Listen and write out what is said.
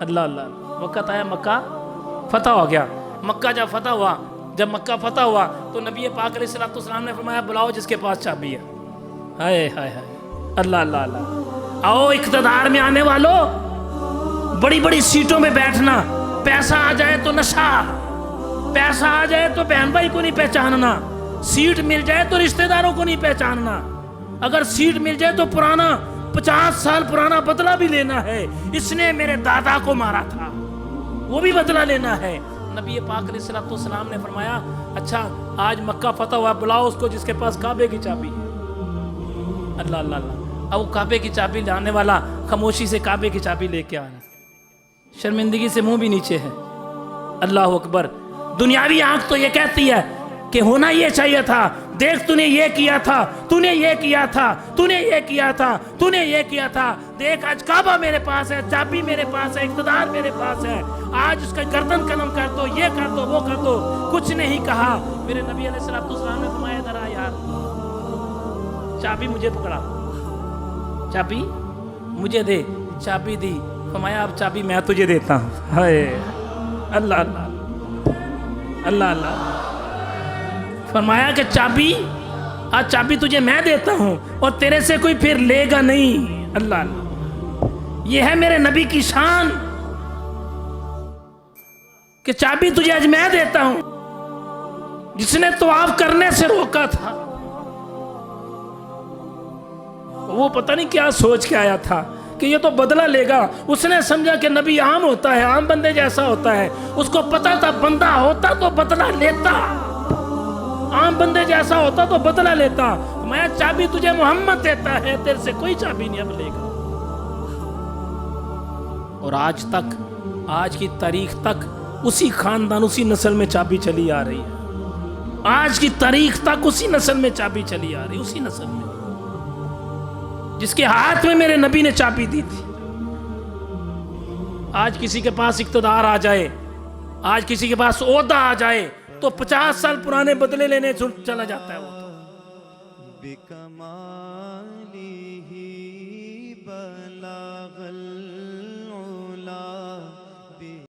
अल्लाह अल्लाह। वक़्त आया मक्का फतह हो गया। मक्का जब फतह हुआ, जब मक्का फतह हुआ तो नबी पाक अलैहिस्सलाम ने फरमाया बुलाओ जिसके पास चाबी है। हाय हाय हाय, अल्लाह अल्लाह अल्लाह। आओ इक़्तिदार में आने वालों, बड़ी बड़ी सीटों में बैठना, पैसा आ जाए तो नशा, पैसा आ जाए तो बहन भाई को नहीं पहचानना, सीट मिल जाए तो रिश्तेदारों को नहीं पहचानना, अगर सीट मिल जाए तो पुराना 50 साल पुराना बदला भी लेना है। इसने मेरे दादा को मारा था, वो भी बदला लेना है। नबी पाक अलैहिस्सलाम ने फरमाया अच्छा आज मक्का फतह हुआ, बुलाओ उसको जिसके पास काबे की चाबी है। अल्लाह अल्लाह अल्लाह। अब वो काबे की चाबी लाने वाला खामोशी से काबे की चाबी लेके आ रहा है, शर्मिंदगी से मुंह भी नीचे है। अल्लाह अकबर। दुनियावी आंख तो ये कहती है कि होना ये चाहिए था, देख तूने ये किया था, तूने ये किया था, तूने ये किया था, तूने ये किया था, देख आज काबा मेरे पास है, चाबी मेरे पास है, इक़्तिदार मेरे पास है, आज उसका गर्दन कलम कर दो, ये कर दो, वो कर दो। कुछ नहीं कहा। मेरे नबी अलैहिस्सलाम ने फरमाया इधर आ यार, चाबी मुझे पकड़ा, चाबी मुझे दे। चाबी दी। फरमाया अब चाबी मैं तुझे देता हूँ। हाय अल्लाह अल्लाह अल्लाह अल्लाह। फरमाया कि चाबी, आज चाबी तुझे मैं देता हूँ और तेरे से कोई फिर लेगा नहीं। अल्लाह अल्लाह। ये है मेरे नबी की शान कि चाबी तुझे आज मैं देता हूँ। जिसने तवाफ करने से रोका था वो पता नहीं क्या सोच के आया था कि ये तो बदला लेगा। उसने समझा कि नबी आम होता है, आम बंदे जैसा होता है। उसको पता था बंदा होता तो बदला लेता, आम बंदे जैसा होता तो बदला लेता। मैं चाबी तुझे मोहम्मद देता है, तेरे से कोई चाबी नहीं अब लेगा। और आज तक, आज की तारीख तक उसी खानदान, उसी नस्ल में चाबी चली आ रही है। आज की तारीख तक उसी नस्ल में चाबी चली आ रही है, उसी नस्ल में जिसके हाथ में मेरे नबी ने चाबी दी थी। आज किसी के पास इक़्तिदार आ जाए, आज किसी के पास ओहदा आ जाए तो 50 साल पुराने बदले लेने चला जाता है। वो तो